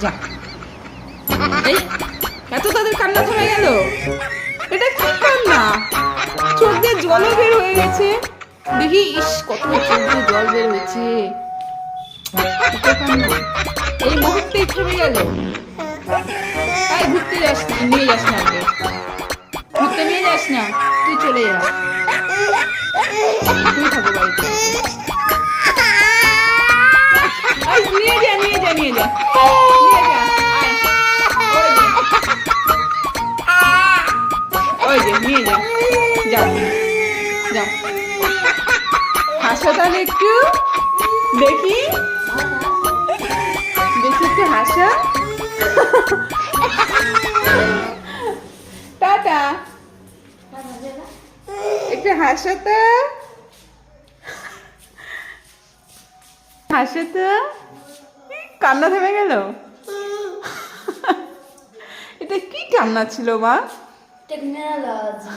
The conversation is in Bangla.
যা। এই এত তাদের কান্না থেমে গেল? এটা কি কান্না? চোখ দিয়ে জলও বের হয়ে গেছে। দেখি, ইস কত চোখ দিয়ে জল বের হয়েছে। এত কান্না এই মুহূর্তেই থেমে গেল। আয় ঘুরতে যাস না, নিয়ে যাস না ওকে, ঘুরতে নিয়ে যাস না, তুই চলে যা, তুই থাকো বাড়িতে। আয় নিয়ে যা, নিয়ে যা, নিয়ে যা, নিয়ে যা, আয় ওই যে নিয়ে যা, যাও যাও। হাসো তাহলে একটু দেখি, দেখি একটু হাসো। টাটা, একটু হাসো তো, হাসো তো। কান্না থেমে গেল? এটা কি কান্না ছিল মা? টেকনোলজি।